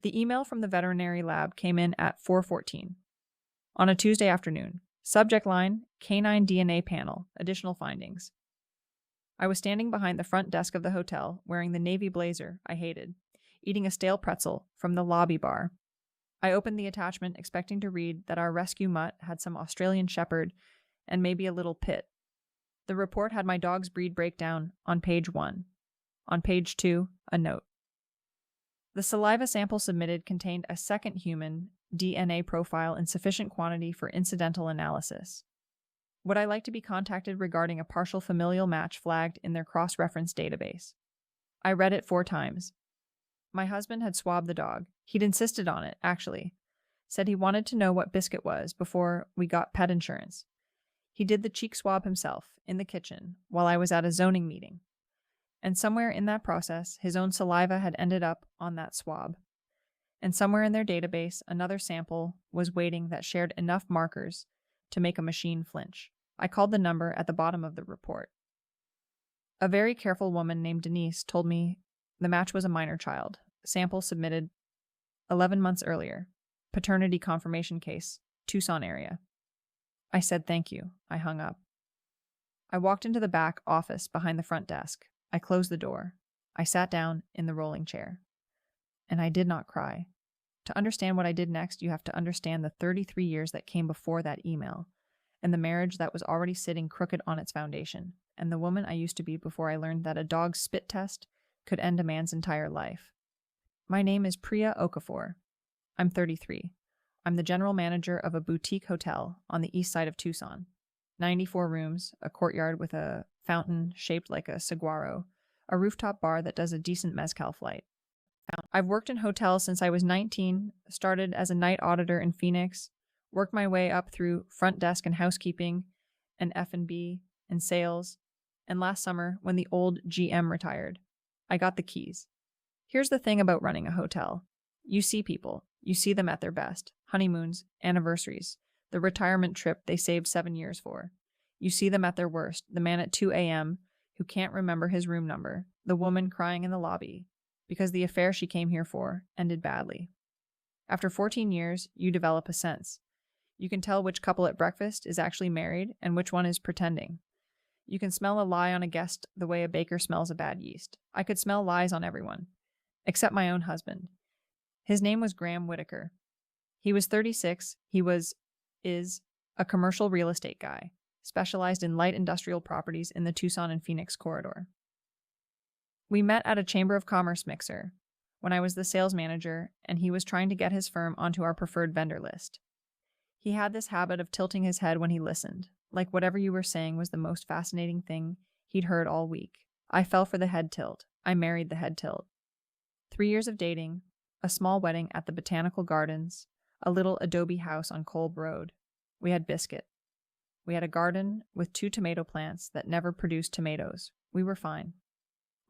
The email from the veterinary lab came in at 4:14 on a Tuesday afternoon. Subject line, Canine DNA panel, additional findings. I was standing behind the front desk of the hotel, wearing the navy blazer I hated, eating a stale pretzel from the lobby bar. I opened the attachment expecting to read that our rescue mutt had some Australian shepherd and maybe a little pit. The report had my dog's breed breakdown on page 1. On page 2, a note. The saliva sample submitted contained a second human DNA profile in sufficient quantity for incidental analysis. Would I like to be contacted regarding a partial familial match flagged in their cross-reference database? I read it 4 times. My husband had swabbed the dog. He'd insisted on it, actually. Said he wanted to know what Biscuit was before we got pet insurance. He did the cheek swab himself, in the kitchen, while I was at a zoning meeting. And somewhere in that process, his own saliva had ended up on that swab. And somewhere in their database, another sample was waiting that shared enough markers to make a machine flinch. I called the number at the bottom of the report. A very careful woman named Denise told me the match was a minor child. Sample submitted 11 months earlier. Paternity confirmation case, Tucson area. I said thank you. I hung up. I walked into the back office behind the front desk. I closed the door. I sat down in the rolling chair. And I did not cry. To understand what I did next, you have to understand the 33 years that came before that email, and the marriage that was already sitting crooked on its foundation, and the woman I used to be before I learned that a dog's spit test could end a man's entire life. My name is Priya Okafor. I'm 33. I'm the general manager of a boutique hotel on the east side of Tucson. 94 rooms, a courtyard with a fountain shaped like a saguaro, a rooftop bar that does a decent mezcal flight. I've worked in hotels since I was 19, started as a night auditor in Phoenix, worked my way up through front desk and housekeeping, and F&B, and sales, and last summer, when the old GM retired, I got the keys. Here's the thing about running a hotel. You see people. You see them at their best. Honeymoons, anniversaries, the retirement trip they saved 7 years for. You see them at their worst, the man at 2 a.m. who can't remember his room number, the woman crying in the lobby, because the affair she came here for ended badly. After 14 years, you develop a sense. You can tell which couple at breakfast is actually married and which one is pretending. You can smell a lie on a guest the way a baker smells a bad yeast. I could smell lies on everyone, except my own husband. His name was Graham Whitaker. He was 36. He is a commercial real estate guy, specialized in light industrial properties in the Tucson and Phoenix corridor. We met at a Chamber of Commerce mixer when I was the sales manager and he was trying to get his firm onto our preferred vendor list. He had this habit of tilting his head when he listened, like whatever you were saying was the most fascinating thing he'd heard all week. I fell for the head tilt. I married the head tilt. 3 years of dating, a small wedding at the Botanical Gardens, a little adobe house on Kolb Road. We had Biscuit. We had a garden with 2 tomato plants that never produced tomatoes. We were fine.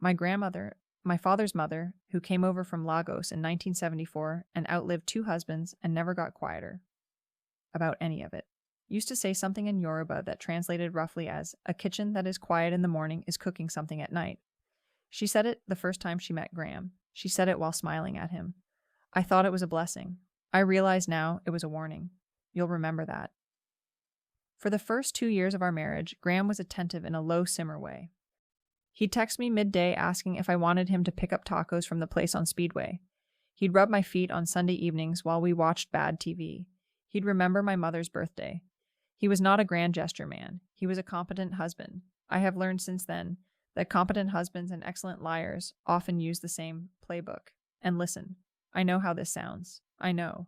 My grandmother, my father's mother, who came over from Lagos in 1974 and outlived 2 husbands and never got quieter about any of it, used to say something in Yoruba that translated roughly as, a kitchen that is quiet in the morning is cooking something at night. She said it the first time she met Graham. She said it while smiling at him. I thought it was a blessing. I realize now it was a warning. You'll remember that. For the first 2 years of our marriage, Graham was attentive in a low-simmer way. He'd text me midday asking if I wanted him to pick up tacos from the place on Speedway. He'd rub my feet on Sunday evenings while we watched bad TV. He'd remember my mother's birthday. He was not a grand gesture man. He was a competent husband. I have learned since then that competent husbands and excellent liars often use the same playbook. And listen, I know how this sounds. I know.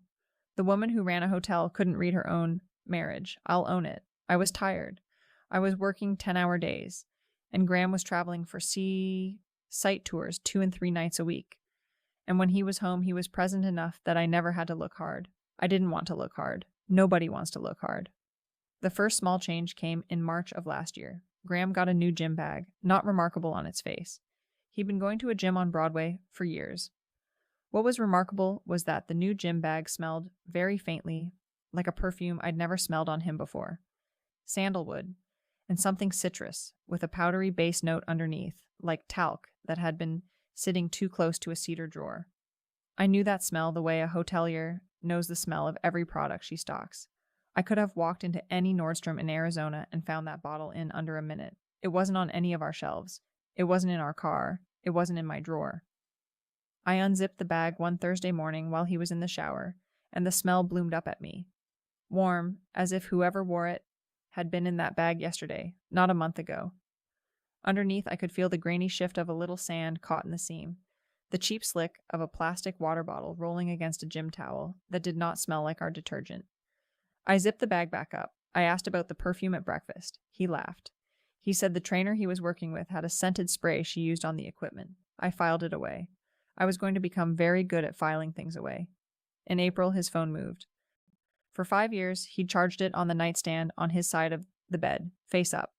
The woman who ran a hotel couldn't read her own marriage. I'll own it. I was tired. I was working 10-hour days. And Graham was traveling for site tours 2 and 3 nights a week. And when he was home, he was present enough that I never had to look hard. I didn't want to look hard. Nobody wants to look hard. The first small change came in March of last year. Graham got a new gym bag, not remarkable on its face. He'd been going to a gym on Broadway for years. What was remarkable was that the new gym bag smelled very faintly like a perfume I'd never smelled on him before. Sandalwood, and something citrus, with a powdery base note underneath, like talc that had been sitting too close to a cedar drawer. I knew that smell the way a hotelier knows the smell of every product she stocks. I could have walked into any Nordstrom in Arizona and found that bottle in under a minute. It wasn't on any of our shelves. It wasn't in our car. It wasn't in my drawer. I unzipped the bag one Thursday morning while he was in the shower, and the smell bloomed up at me. Warm, as if whoever wore it had been in that bag yesterday, not a month ago. Underneath, I could feel the grainy shift of a little sand caught in the seam, the cheap slick of a plastic water bottle rolling against a gym towel that did not smell like our detergent. I zipped the bag back up. I asked about the perfume at breakfast. He laughed. He said the trainer he was working with had a scented spray she used on the equipment. I filed it away. I was going to become very good at filing things away. In April, his phone moved. For 5 years, he'd charged it on the nightstand on his side of the bed, face up.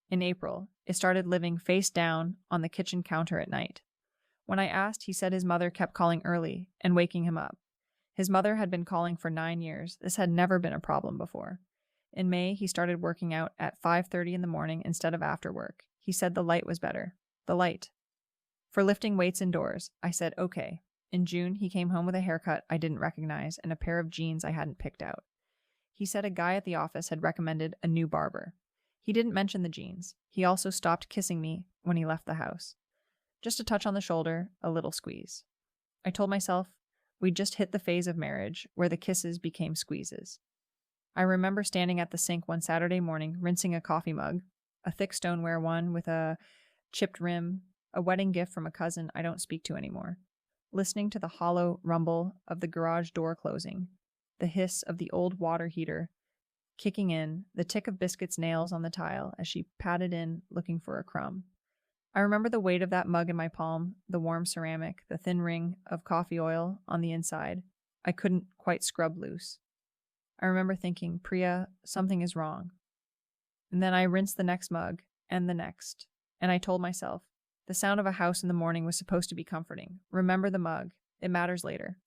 In April, it started living face down on the kitchen counter at night. When I asked, he said his mother kept calling early and waking him up. His mother had been calling for 9 years. This had never been a problem before. In May, he started working out at 5:30 in the morning instead of after work. He said the light was better. The light. For lifting weights indoors, I said okay. In June, he came home with a haircut I didn't recognize and a pair of jeans I hadn't picked out. He said a guy at the office had recommended a new barber. He didn't mention the jeans. He also stopped kissing me when he left the house. Just a touch on the shoulder, a little squeeze. I told myself we'd just hit the phase of marriage where the kisses became squeezes. I remember standing at the sink one Saturday morning, rinsing a coffee mug, a thick stoneware one with a chipped rim, a wedding gift from a cousin I don't speak to anymore, listening to the hollow rumble of the garage door closing, the hiss of the old water heater kicking in, the tick of Biscuit's nails on the tile as she patted in looking for a crumb. I remember the weight of that mug in my palm, the warm ceramic, the thin ring of coffee oil on the inside. I couldn't quite scrub loose. I remember thinking, Priya, something is wrong. And then I rinsed the next mug, and the next, and I told myself, the sound of a house in the morning was supposed to be comforting. Remember the mug. It matters later.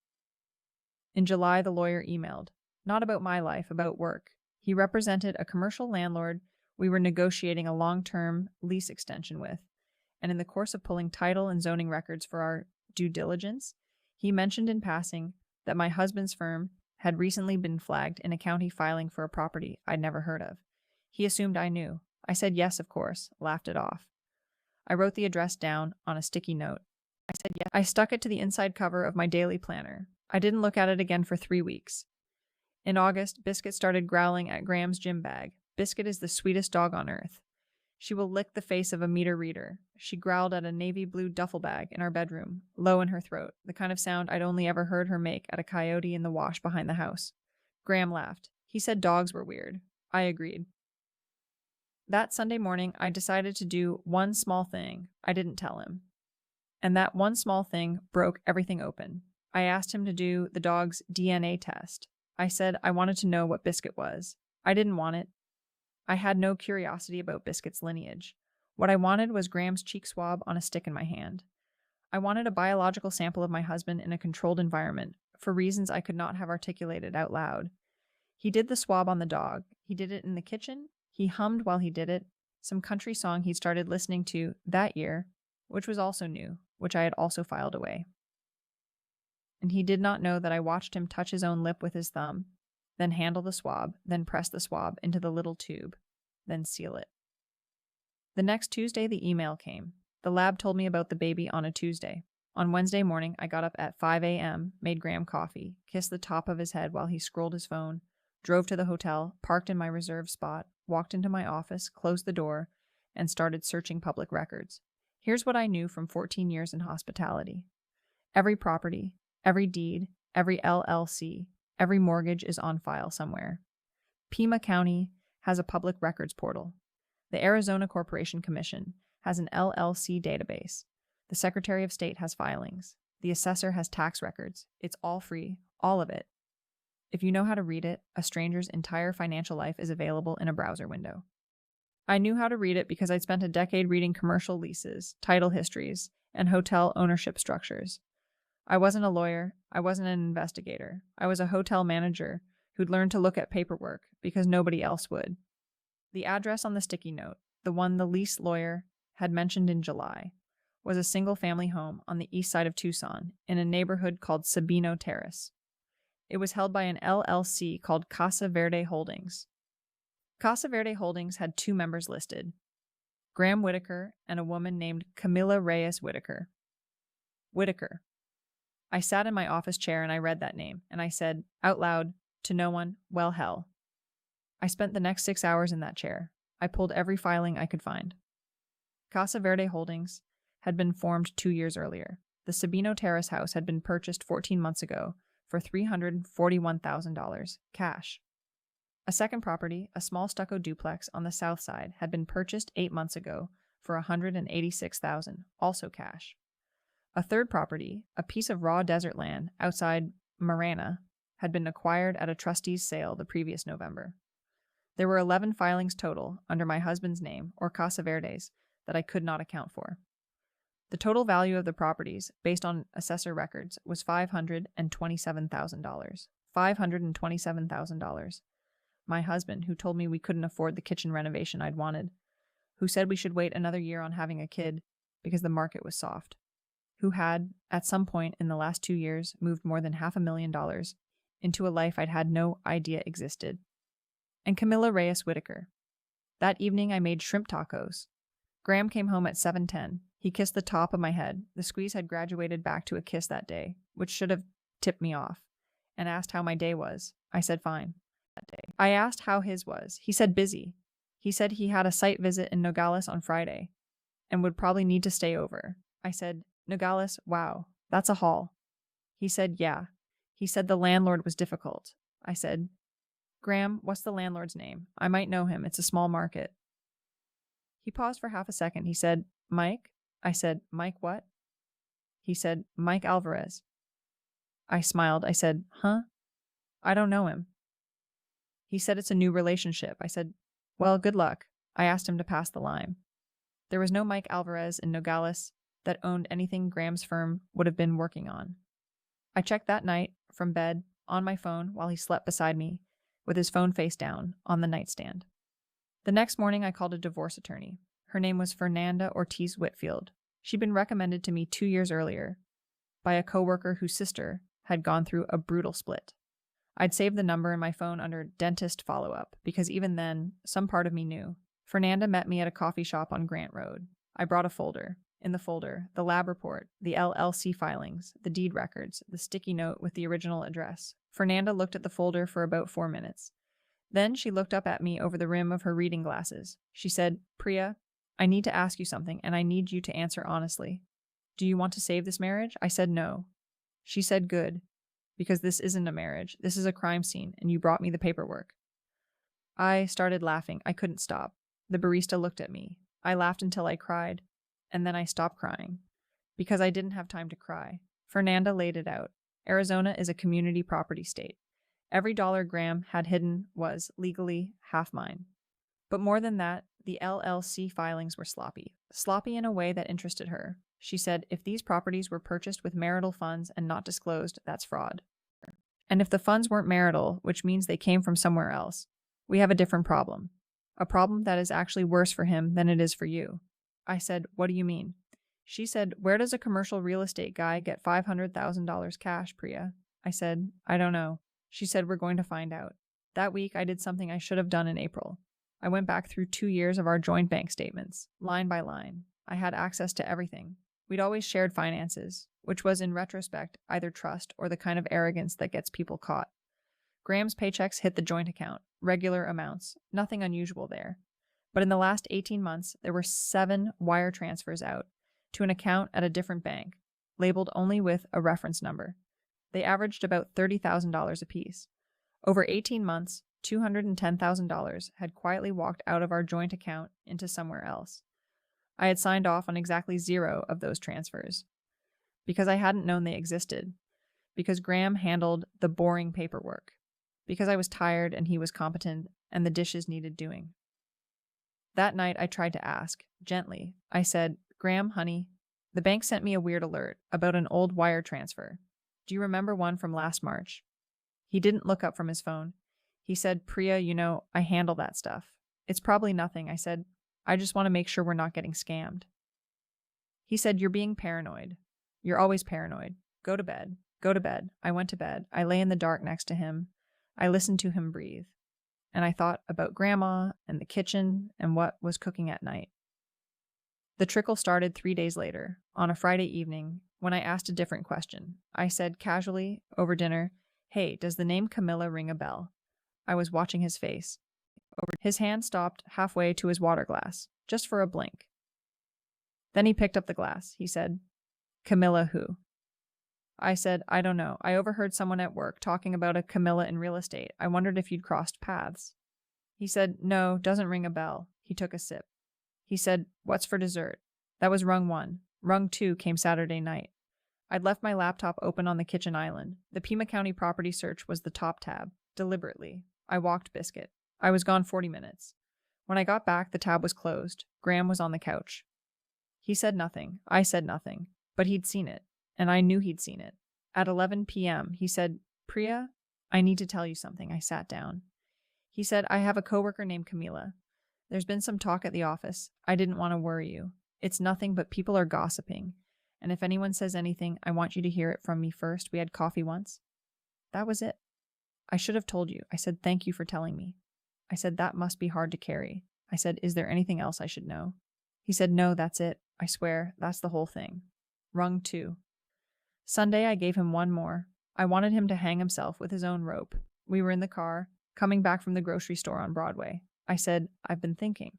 In July, the lawyer emailed. Not about my life, about work. He represented a commercial landlord we were negotiating a long-term lease extension with, and in the course of pulling title and zoning records for our due diligence, he mentioned in passing that my husband's firm had recently been flagged in a county filing for a property I'd never heard of. He assumed I knew. I said yes, of course, laughed it off. I wrote the address down on a sticky note. I said yes. I stuck it to the inside cover of my daily planner. I didn't look at it again for 3 weeks. In August, Biscuit started growling at Graham's gym bag. Biscuit is the sweetest dog on earth. She will lick the face of a meter reader. She growled at a navy blue duffel bag in our bedroom, low in her throat, the kind of sound I'd only ever heard her make at a coyote in the wash behind the house. Graham laughed. He said dogs were weird. I agreed. That Sunday morning, I decided to do one small thing. I didn't tell him. And that one small thing broke everything open. I asked him to do the dog's DNA test. I said I wanted to know what Biscuit was. I didn't want it. I had no curiosity about Biscuit's lineage. What I wanted was Graham's cheek swab on a stick in my hand. I wanted a biological sample of my husband in a controlled environment, for reasons I could not have articulated out loud. He did the swab on the dog. He did it in the kitchen. He hummed while he did it, some country song he'd started listening to that year, which was also new, which I had also filed away. And he did not know that I watched him touch his own lip with his thumb, then handle the swab, then press the swab into the little tube, then seal it. The next Tuesday, the email came. The lab told me about the baby on a Tuesday. On Wednesday morning, I got up at 5 a.m., made Graham coffee, kissed the top of his head while he scrolled his phone, drove to the hotel, parked in my reserved spot, walked into my office, closed the door, and started searching public records. Here's what I knew from 14 years in hospitality. Every property, every deed, every LLC, every mortgage is on file somewhere. Pima County has a public records portal. The Arizona Corporation Commission has an LLC database. The Secretary of State has filings. The assessor has tax records. It's all free, all of it. If you know how to read it, a stranger's entire financial life is available in a browser window. I knew how to read it because I'd spent a decade reading commercial leases, title histories, and hotel ownership structures. I wasn't a lawyer. I wasn't an investigator. I was a hotel manager who'd learned to look at paperwork because nobody else would. The address on the sticky note, the one the lease lawyer had mentioned in July, was a single-family home on the east side of Tucson in a neighborhood called Sabino Terrace. It was held by an LLC called Casa Verde Holdings. Casa Verde Holdings had 2 members listed, Graham Whitaker and a woman named Camila Reyes Whitaker. Whitaker. I sat in my office chair and I read that name, and I said, out loud, to no one, well, hell. I spent the next 6 hours in that chair. I pulled every filing I could find. Casa Verde Holdings had been formed 2 years earlier. The Sabino Terrace house had been purchased 14 months ago for $341,000 cash. A second property, a small stucco duplex on the south side, had been purchased 8 months ago for $186,000, also cash. A third property, a piece of raw desert land outside Marana, had been acquired at a trustee's sale the previous November. There were 11 filings total under my husband's name, or Casa Verde's, that I could not account for. The total value of the properties, based on assessor records, was $527,000. $527,000. My husband, who told me we couldn't afford the kitchen renovation I'd wanted, who said we should wait another year on having a kid because the market was soft, who had, at some point in the last 2 years, moved more than $500,000 into a life I'd had no idea existed. And Camila Reyes Whitaker. That evening I made shrimp tacos. Graham came home at 7:10. He kissed the top of my head. The squeeze had graduated back to a kiss that day, which should have tipped me off, and asked how my day was. I said fine. That day. I asked how his was. He said busy. He said he had a site visit in Nogales on Friday and would probably need to stay over. I said, Nogales, wow, that's a haul. He said, yeah. He said the landlord was difficult. I said, Graham, what's the landlord's name? I might know him. It's a small market. He paused for half a second. He said, Mike? I said, Mike what? He said, Mike Alvarez. I smiled. I said, huh? I don't know him. He said it's a new relationship. I said, well, good luck. I asked him to pass the lime. There was no Mike Alvarez in Nogales that owned anything Graham's firm would have been working on. I checked that night from bed on my phone while he slept beside me with his phone face down on the nightstand. The next morning I called a divorce attorney. Her name was Fernanda Ortiz Whitfield. She'd been recommended to me 2 years earlier by a coworker whose sister had gone through a brutal split. I'd saved the number in my phone under dentist follow-up because even then, some part of me knew. Fernanda met me at a coffee shop on Grant Road. I brought a folder. In the folder, the lab report, the LLC filings, the deed records, the sticky note with the original address. Fernanda looked at the folder for about 4 minutes. Then she looked up at me over the rim of her reading glasses. She said, Priya, I need to ask you something, and I need you to answer honestly. Do you want to save this marriage? I said no. She said good, because this isn't a marriage. This is a crime scene, and you brought me the paperwork. I started laughing. I couldn't stop. The barista looked at me. I laughed until I cried, and then I stopped crying, because I didn't have time to cry. Fernanda laid it out. Arizona is a community property state. Every dollar Graham had hidden was, legally, half mine. But more than that, the LLC filings were sloppy. Sloppy in a way that interested her. She said, if these properties were purchased with marital funds and not disclosed, that's fraud. And if the funds weren't marital, which means they came from somewhere else, we have a different problem. A problem that is actually worse for him than it is for you. I said, what do you mean? She said, where does a commercial real estate guy get $500,000 cash, Priya? I said, I don't know. She said, we're going to find out. That week, I did something I should have done in April. I went back through 2 years of our joint bank statements, line by line. I had access to everything. We'd always shared finances, which was, in retrospect, either trust or the kind of arrogance that gets people caught. Graham's paychecks hit the joint account, regular amounts, nothing unusual there. But in the last 18 months, there were 7 wire transfers out to an account at a different bank, labeled only with a reference number. They averaged about $30,000 apiece. Over 18 months, $210,000 had quietly walked out of our joint account into somewhere else. I had signed off on exactly 0 of those transfers, because I hadn't known they existed, because Graham handled the boring paperwork, because I was tired and he was competent and the dishes needed doing. That night I tried to ask, gently. I said, Graham, honey, the bank sent me a weird alert about an old wire transfer. Do you remember one from last March? He didn't look up from his phone. He said, Priya, you know, I handle that stuff. It's probably nothing. I said, I just want to make sure we're not getting scammed. He said, "You're being paranoid. You're always paranoid. Go to bed. Go to bed." I went to bed. I lay in the dark next to him. I listened to him breathe. And I thought about Grandma and the kitchen and what was cooking at night. The trickle started 3 days later, on a Friday evening, when I asked a different question. I said casually, over dinner, "Hey, does the name Camila ring a bell?" I was watching his face. His hand stopped halfway to his water glass, just for a blink. Then he picked up the glass. He said, "Camila who?" I said, "I don't know. I overheard someone at work talking about a Camila in real estate. I wondered if you'd crossed paths." He said, "No, doesn't ring a bell." He took a sip. He said, "What's for dessert?" That was rung 1. Rung 2 came Saturday night. I'd left my laptop open on the kitchen island. The Pima County property search was the top tab. Deliberately. I walked Biscuit. I was gone 40 minutes. When I got back, the tab was closed. Graham was on the couch. He said nothing. I said nothing. But he'd seen it. And I knew he'd seen it. At 11 p.m., he said, "Priya, I need to tell you something." I sat down. He said, "I have a coworker named Camila. There's been some talk at the office. I didn't want to worry you. It's nothing, but people are gossiping. And if anyone says anything, I want you to hear it from me first. We had coffee once." That was it. I should have told you. I said, "Thank you for telling me." I said, "That must be hard to carry." I said, "Is there anything else I should know?" He said, "No, that's it. I swear, that's the whole thing." Rung 2. Sunday, I gave him one more. I wanted him to hang himself with his own rope. We were in the car, coming back from the grocery store on Broadway. I said, "I've been thinking."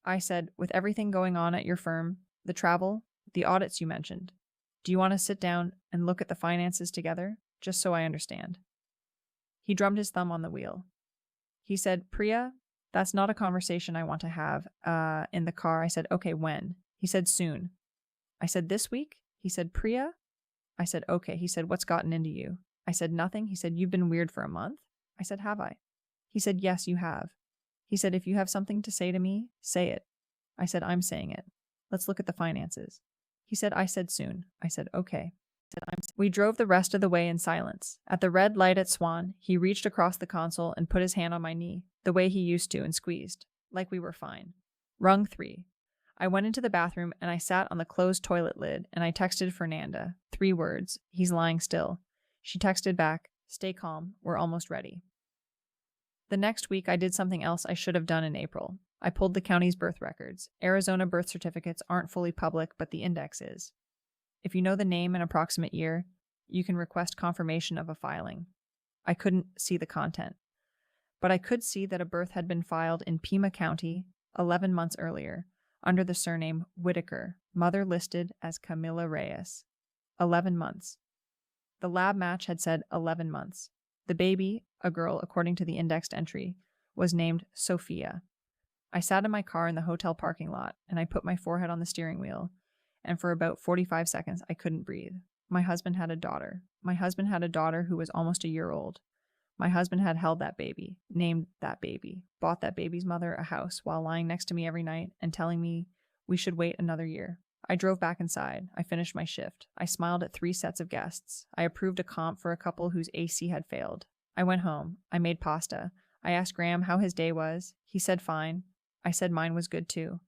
I said, "With everything going on at your firm, the travel, the audits you mentioned, do you want to sit down and look at the finances together, just so I understand?" He drummed his thumb on the wheel. He said, "Priya, that's not a conversation I want to have in the car." I said, "Okay, when?" He said, "Soon." I said, "This week?" He said, "Priya?" I said, "Okay." He said, "What's gotten into you?" I said, "Nothing." He said, "You've been weird for a month?" I said, "Have I?" He said, "Yes, you have." He said, "If you have something to say to me, say it." I said, "I'm saying it. Let's look at the finances." He said, "I said soon." I said, "Okay." We drove the rest of the way in silence. At the red light at Swan, he reached across the console and put his hand on my knee, the way he used to, and squeezed, like we were fine. Rung 3. I went into the bathroom and I sat on the closed toilet lid and I texted Fernanda. 3 words. "He's lying still." She texted back, "Stay calm. We're almost ready." The next week, I did something else I should have done in April. I pulled the county's birth records. Arizona birth certificates aren't fully public, but the index is. If you know the name and approximate year, you can request confirmation of a filing. I couldn't see the content, but I could see that a birth had been filed in Pima County 11 months earlier, under the surname Whitaker, mother listed as Camila Reyes. 11 months. The lab match had said 11 months. The baby, a girl according to the indexed entry, was named Sofia. I sat in my car in the hotel parking lot, and I put my forehead on the steering wheel, and for about 45 seconds I couldn't breathe. My husband had a daughter. My husband had a daughter who was almost a year old. My husband had held that baby, named that baby, bought that baby's mother a house while lying next to me every night and telling me we should wait another year. I drove back inside. I finished my shift. I smiled at 3 sets of guests. I approved a comp for a couple whose AC had failed. I went home. I made pasta. I asked Graham how his day was. He said fine. I said mine was good too.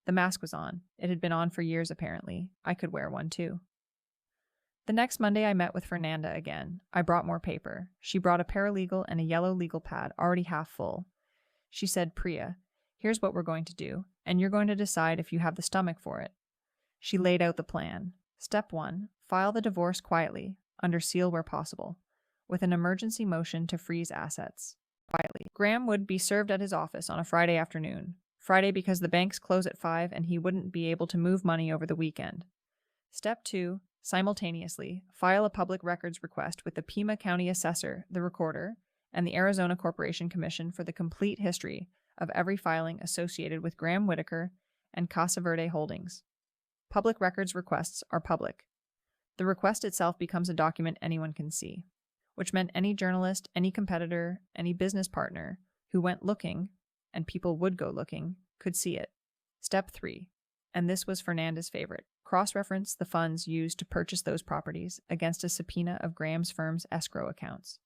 The mask was on. It had been on for years apparently. I could wear one too. The next Monday I met with Fernanda again. I brought more paper. She brought a paralegal and a yellow legal pad already half full. She said, "Priya, here's what we're going to do, and you're going to decide if you have the stomach for it." She laid out the plan. Step 1, file the divorce quietly, under seal where possible, with an emergency motion to freeze assets. Quietly. Graham would be served at his office on a Friday afternoon. Friday because the banks close at 5 and he wouldn't be able to move money over the weekend. Step 2, simultaneously, file a public records request with the Pima County Assessor, the Recorder, and the Arizona Corporation Commission for the complete history of every filing associated with Graham Whitaker and Casa Verde Holdings. Public records requests are public. The request itself becomes a document anyone can see, which meant any journalist, any competitor, any business partner who went looking, and people would go looking, could see it. Step 3, and this was Fernanda's favorite, cross-reference the funds used to purchase those properties against a subpoena of Graham's firm's escrow accounts.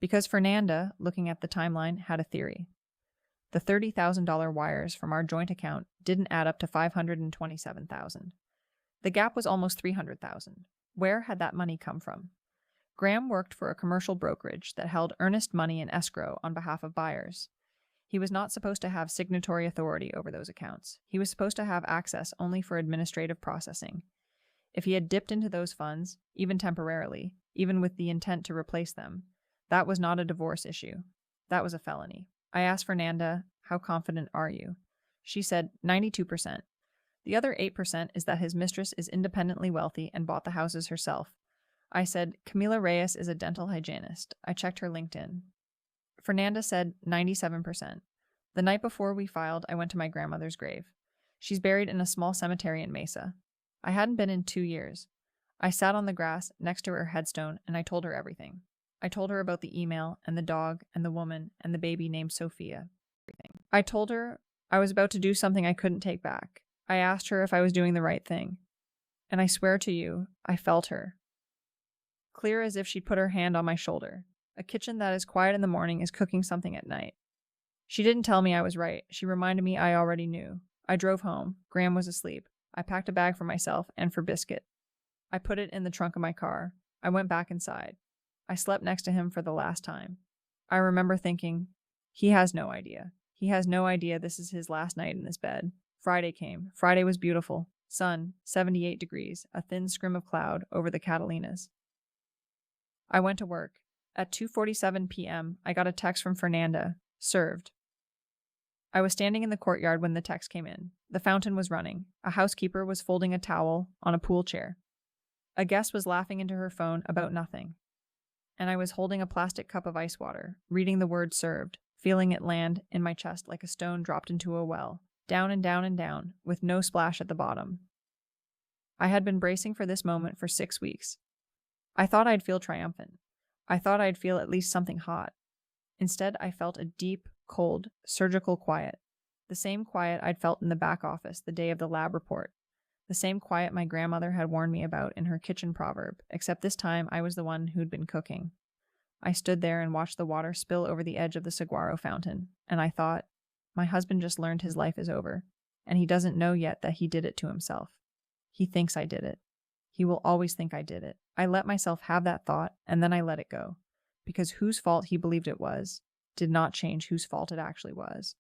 Because Fernanda, looking at the timeline, had a theory. The $30,000 wires from our joint account didn't add up to $527,000. The gap was almost $300,000. Where had that money come from? Graham worked for a commercial brokerage that held earnest money in escrow on behalf of buyers. He was not supposed to have signatory authority over those accounts. He was supposed to have access only for administrative processing. If he had dipped into those funds, even temporarily, even with the intent to replace them, that was not a divorce issue. That was a felony. I asked Fernanda, "How confident are you?" She said 92%. The other 8% is that his mistress is independently wealthy and bought the houses herself. I said, "Camila Reyes is a dental hygienist." I checked her LinkedIn. Fernanda said 97%. The night before we filed, I went to my grandmother's grave. She's buried in a small cemetery in Mesa. I hadn't been in 2 years. I sat on the grass next to her headstone and I told her everything. I told her about the email and the dog and the woman and the baby named Sofia. Everything. I told her I was about to do something I couldn't take back. I asked her if I was doing the right thing. And I swear to you, I felt her. Clear as if she'd put her hand on my shoulder. A kitchen that is quiet in the morning is cooking something at night. She didn't tell me I was right. She reminded me I already knew. I drove home. Graham was asleep. I packed a bag for myself and for Biscuit. I put it in the trunk of my car. I went back inside. I slept next to him for the last time. I remember thinking, he has no idea. He has no idea this is his last night in this bed. Friday came. Friday was beautiful. Sun, 78 degrees, a thin scrim of cloud over the Catalinas. I went to work. At 2:47 p.m., I got a text from Fernanda. Served. I was standing in the courtyard when the text came in. The fountain was running. A housekeeper was folding a towel on a pool chair. A guest was laughing into her phone about nothing. And I was holding a plastic cup of ice water, reading the word served, feeling it land in my chest like a stone dropped into a well, down and down and down, with no splash at the bottom. I had been bracing for this moment for 6 weeks. I thought I'd feel triumphant. I thought I'd feel at least something hot. Instead, I felt a deep, cold, surgical quiet. The same quiet I'd felt in the back office the day of the lab report. The same quiet my grandmother had warned me about in her kitchen proverb, except this time I was the one who'd been cooking. I stood there and watched the water spill over the edge of the saguaro fountain, and I thought, my husband just learned his life is over, and he doesn't know yet that he did it to himself. He thinks I did it. He will always think I did it. I let myself have that thought, and then I let it go, because whose fault he believed it was did not change whose fault it actually was.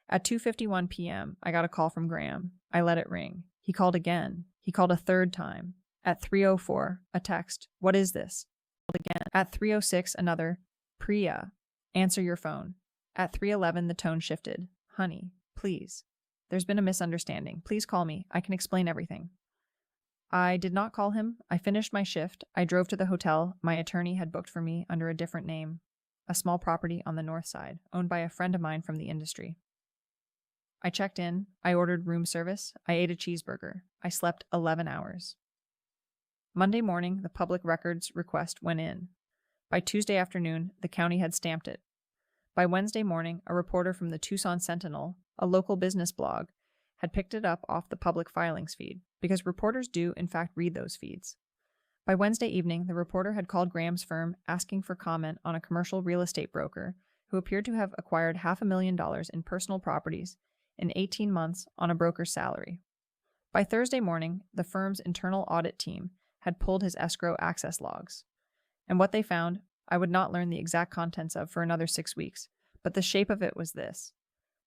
At 2:51 p.m., I got a call from Graham. I let it ring. He called again. He called a third time. At 3:04, a text. What is this? Called again. At 3:06, another. Priya, answer your phone. At 3:11, the tone shifted. Honey, please. There's been a misunderstanding. Please call me. I can explain everything. I did not call him. I finished my shift. I drove to the hotel my attorney had booked for me under a different name, a small property on the north side, owned by a friend of mine from the industry. I checked in. I ordered room service. I ate a cheeseburger. I slept 11 hours. Monday morning, the public records request went in. By Tuesday afternoon, the county had stamped it. By Wednesday morning, a reporter from the Tucson Sentinel, a local business blog, had picked it up off the public filings feed, because reporters do, in fact, read those feeds. By Wednesday evening, the reporter had called Graham's firm asking for comment on a commercial real estate broker who appeared to have acquired $500,000 in personal properties in 18 months on a broker's salary. By Thursday morning, the firm's internal audit team had pulled his escrow access logs. And what they found, I would not learn the exact contents of for another 6 weeks, but the shape of it was this.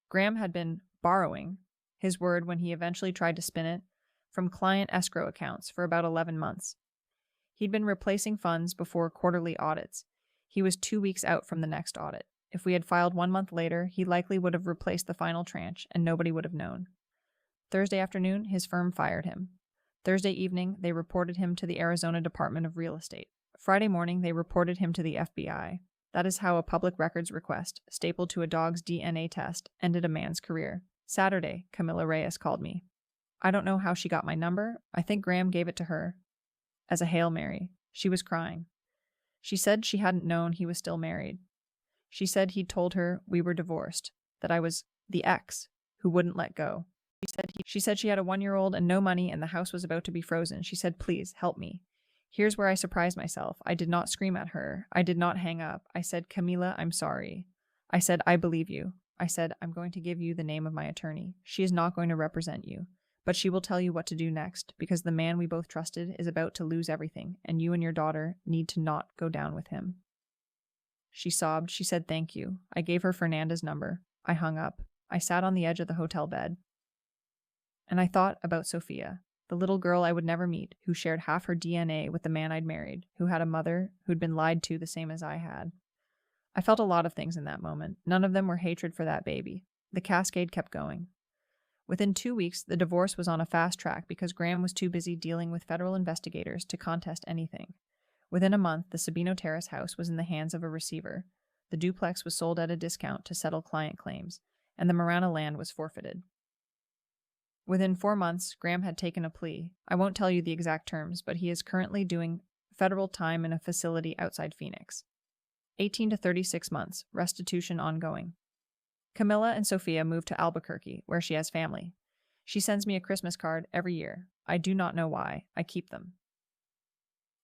Graham had been borrowing, his word when he eventually tried to spin it, from client escrow accounts for about 11 months. He'd been replacing funds before quarterly audits. He was 2 weeks out from the next audit. If we had filed 1 month later, he likely would have replaced the final tranche, and nobody would have known. Thursday afternoon, his firm fired him. Thursday evening, they reported him to the Arizona Department of Real Estate. Friday morning, they reported him to the FBI. That is how a public records request, stapled to a dog's DNA test, ended a man's career. Saturday, Camila Reyes called me. I don't know how she got my number. I think Graham gave it to her. As a Hail Mary. She was crying. She said she hadn't known he was still married. She said he'd told her we were divorced, that I was the ex who wouldn't let go. She said she had a 1-year-old and no money and the house was about to be frozen. She said, please, help me. Here's where I surprised myself. I did not scream at her. I did not hang up. I said, Camila, I'm sorry. I said, I believe you. I said, I'm going to give you the name of my attorney. She is not going to represent you. But she will tell you what to do next, because the man we both trusted is about to lose everything, and you and your daughter need to not go down with him." She sobbed. She said thank you. I gave her Fernanda's number. I hung up. I sat on the edge of the hotel bed. And I thought about Sofia, the little girl I would never meet, who shared half her DNA with the man I'd married, who had a mother who'd been lied to the same as I had. I felt a lot of things in that moment. None of them were hatred for that baby. The cascade kept going. Within 2 weeks, the divorce was on a fast track because Graham was too busy dealing with federal investigators to contest anything. Within a month, the Sabino Terrace house was in the hands of a receiver. The duplex was sold at a discount to settle client claims, and the Marana land was forfeited. Within 4 months, Graham had taken a plea. I won't tell you the exact terms, but he is currently doing federal time in a facility outside Phoenix. 18 to 36 months, restitution ongoing. Camila and Sofia moved to Albuquerque, where she has family. She sends me a Christmas card every year. I do not know why. I keep them.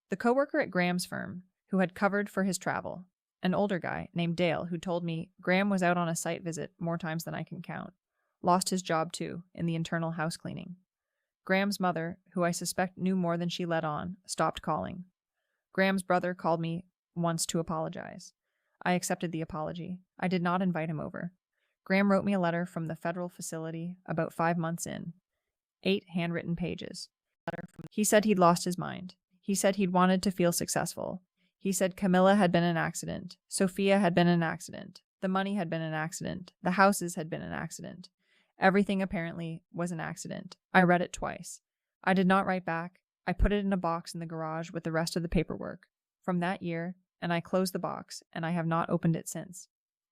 The coworker at Graham's firm, who had covered for his travel, an older guy named Dale, who told me Graham was out on a site visit more times than I can count, lost his job too, in the internal house cleaning. Graham's mother, who I suspect knew more than she let on, stopped calling. Graham's brother called me once to apologize. I accepted the apology. I did not invite him over. Graham wrote me a letter from the federal facility about 5 months in. 8 handwritten pages. He said he'd lost his mind. He said he'd wanted to feel successful. He said Camila had been an accident. Sofia had been an accident. The money had been an accident. The houses had been an accident. Everything apparently was an accident. I read it twice. I did not write back. I put it in a box in the garage with the rest of the paperwork from that year, and I closed the box, and I have not opened it since.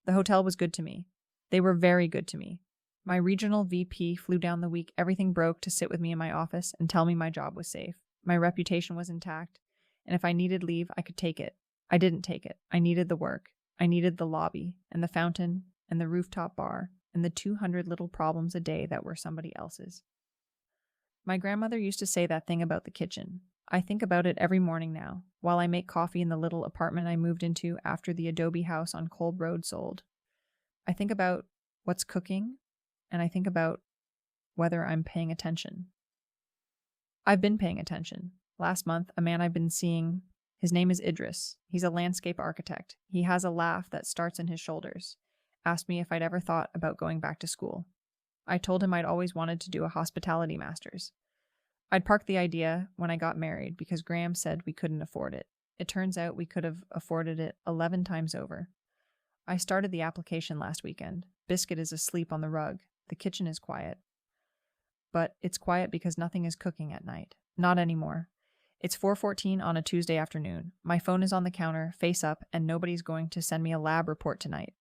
The hotel was good to me. They were very good to me. My regional VP flew down the week everything broke to sit with me in my office and tell me my job was safe. My reputation was intact, and if I needed leave, I could take it. I didn't take it. I needed the work. I needed the lobby, and the fountain, and the rooftop bar, and the 200 little problems a day that were somebody else's. My grandmother used to say that thing about the kitchen. I think about it every morning now, while I make coffee in the little apartment I moved into after the adobe house on Kolb Road sold. I think about what's cooking, and I think about whether I'm paying attention. I've been paying attention. Last month, a man I've been seeing, his name is Idris. He's a landscape architect. He has a laugh that starts in his shoulders. Asked me if I'd ever thought about going back to school. I told him I'd always wanted to do a hospitality master's. I'd parked the idea when I got married because Graham said we couldn't afford it. It turns out we could have afforded it 11 times over. I started the application last weekend. Biscuit is asleep on the rug. The kitchen is quiet. But it's quiet because nothing is cooking at night. Not anymore. It's 4:14 on a Tuesday afternoon. My phone is on the counter, face up, and nobody's going to send me a lab report tonight.